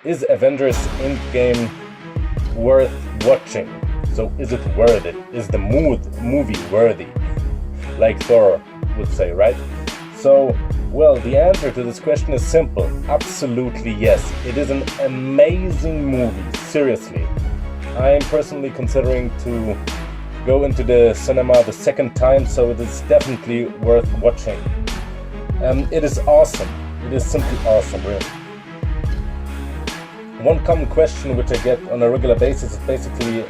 Is Avengers Endgame worth watching? So is it worth it? Is the movie worthy? Like Thor would say, right? So, well, the answer to this question is simple. Absolutely yes. It is an amazing movie, seriously. I am personally considering to go into the cinema the second time, so it is definitely worth watching. It is awesome. It is simply awesome, really. One common question which I get on a regular basis is basically,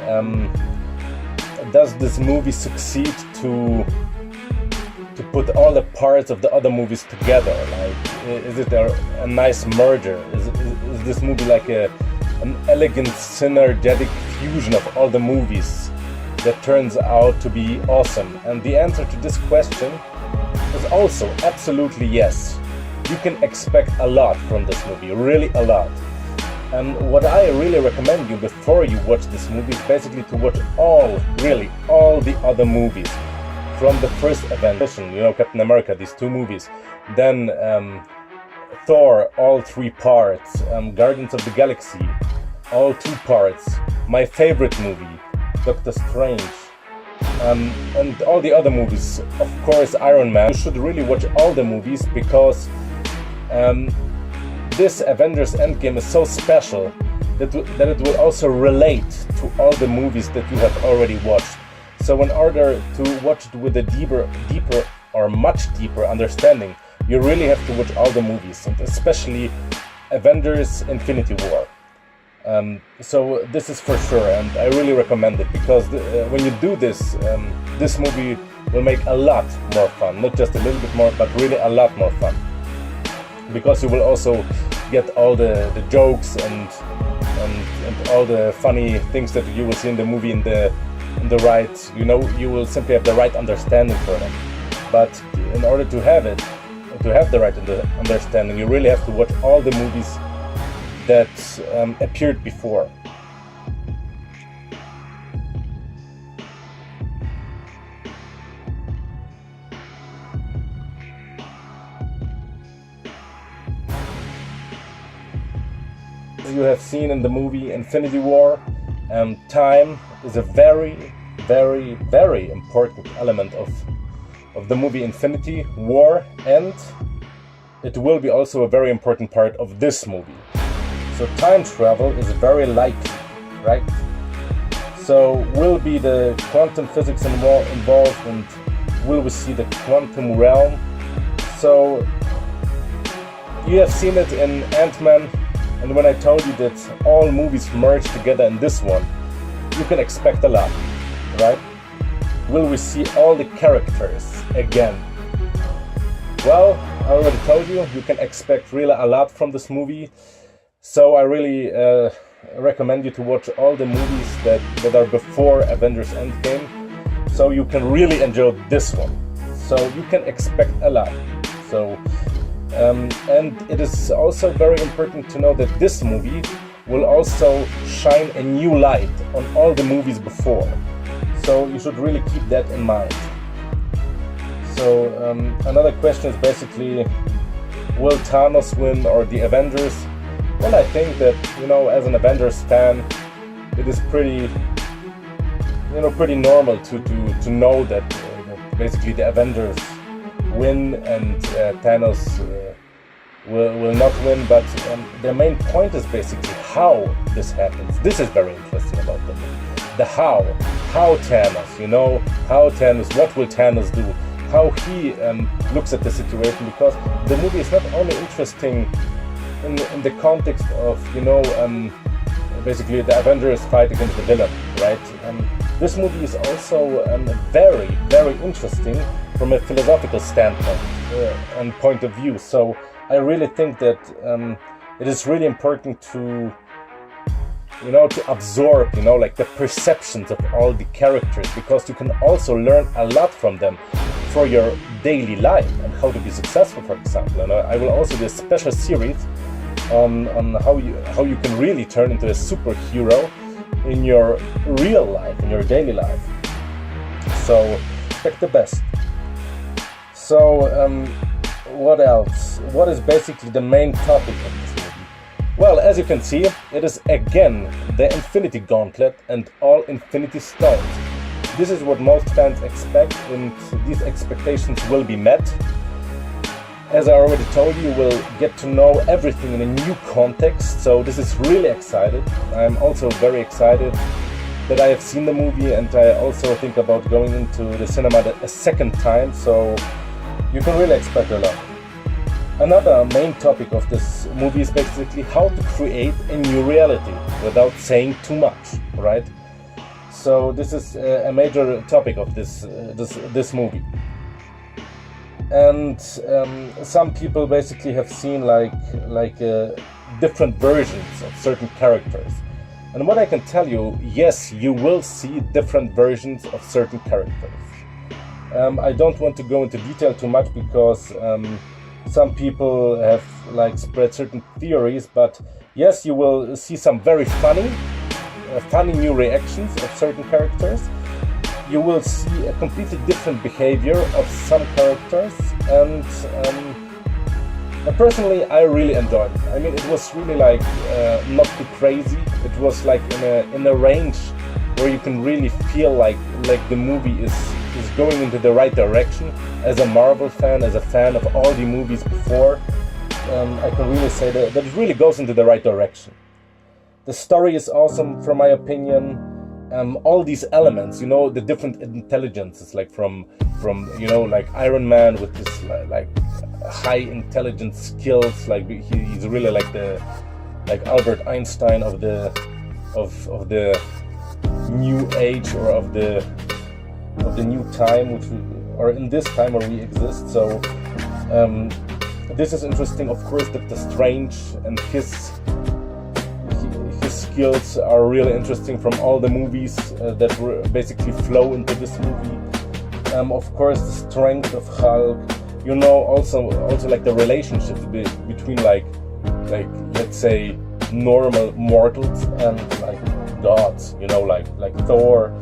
does this movie succeed to put all the parts of the other movies together? Like, is it a nice merger? Is this movie like an elegant, synergetic fusion of all the movies that turns out to be awesome? And the answer to this question is also absolutely yes. You can expect a lot from this movie, really a lot. And what I really recommend you before you watch this movie is basically to watch all the other movies. From the first Avengers, Captain America, these two movies. Then Thor, all 3 parts. Guardians of the Galaxy, all 2 parts. My favorite movie, Doctor Strange. And all the other movies. Of course, Iron Man. You should really watch all the movies because this Avengers Endgame is so special that it will also relate to all the movies that you have already watched. So in order to watch it with a deeper or much deeper understanding, you really have to watch all the movies, and especially Avengers Infinity War. So this is for sure, and I really recommend it, because when you do this, this movie will make a lot more fun. Not just a little bit more, but really a lot more fun. Because you will also get all the jokes and all the funny things that you will see in the movie in the right, you will simply have the right understanding for them. But in order to have the right understanding, you really have to watch all the movies that appeared before. As you have seen in the movie Infinity War, time is a very, very, very important element of the movie Infinity War, and it will be also a very important part of this movie. So time travel is very likely, right? So will be the quantum physics involved, and will we see the quantum realm? So you have seen it in Ant-Man, and when I told you that all movies merge together in this one, you can expect a lot, right? Will we see all the characters again? Well, I already told you, you can expect really a lot from this movie. So I really recommend you to watch all the movies that are before Avengers Endgame, so you can really enjoy this one. So you can expect a lot. So and it is also very important to know that this movie will also shine a new light on all the movies before. So you should really keep that in mind. So another question is basically, will Thanos win or the Avengers? Well, I think that, as an Avengers fan, it is pretty normal to know that basically the Avengers win and Thanos will not win. But the main point is basically how this happens. This is very interesting about the movie. The how Thanos, how Thanos, what will Thanos do? How he looks at the situation, because the movie is not only interesting in the context of basically the Avengers fight against the villain, right? This movie is also very, very interesting from a philosophical standpoint and point of view. So I really think that it is really important to absorb like the perceptions of all the characters, because you can also learn a lot from them for your daily life and how to be successful, for example. And I will also do a special series on how you can really turn into a superhero in your real life, in your daily life. So expect the best. So what else? What is basically the main topic of this movie? Well, as you can see, it is again the Infinity Gauntlet and all Infinity Stones. This is what most fans expect, and these expectations will be met. As I already told you, we'll get to know everything in a new context, so this is really exciting. I'm also very excited that I have seen the movie, and I also think about going into the cinema a second time, so you can really expect a lot. Another main topic of this movie is basically how to create a new reality without saying too much, right? So this is a major topic of this movie. And some people basically have seen different versions of certain characters. And what I can tell you, yes, you will see different versions of certain characters. I don't want to go into detail too much because some people have spread certain theories, but yes, you will see some very funny new reactions of certain characters. You will see a completely different behavior of some characters, and personally, I really enjoyed it. I mean, it was really not too crazy. It was in a range where you can really feel like the movie is going into the right direction. As a Marvel fan, as a fan of all the movies before, I can really say that it really goes into the right direction. The story is awesome, from my opinion. All these elements, the different intelligences, from Iron Man with his high intelligence skills, he's really the Albert Einstein of the new age, or of the new time, or in this time where we exist. So this is interesting. Of course, Doctor Strange and his skills are really interesting from all the movies that basically flow into this movie. Of course, the strength of Hulk. Also the relationships between let's say normal mortals and gods. Like Thor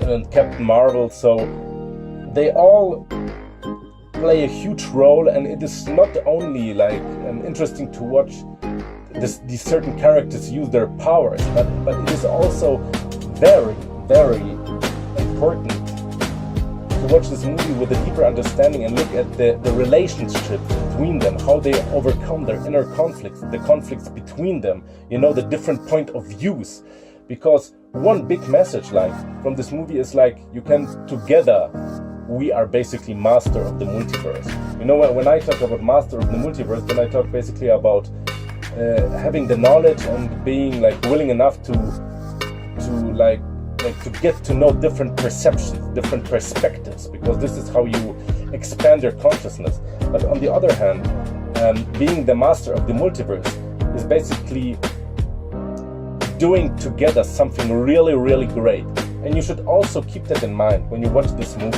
and Captain Marvel. So they all play a huge role, and it is not only interesting to watch these certain characters use their powers, but it is also very, very important to watch this movie with a deeper understanding and look at the relationships between them, how they overcome their inner conflicts, the conflicts between them, the different point of views. Because one big message from this movie is you can together, we are basically master of the multiverse. When I talk about master of the multiverse, then I talk basically about having the knowledge and being willing enough to get to know different perceptions, different perspectives, because this is how you expand your consciousness. But on the other hand, being the master of the multiverse is basically doing together something really, really great. And you should also keep that in mind when you watch this movie.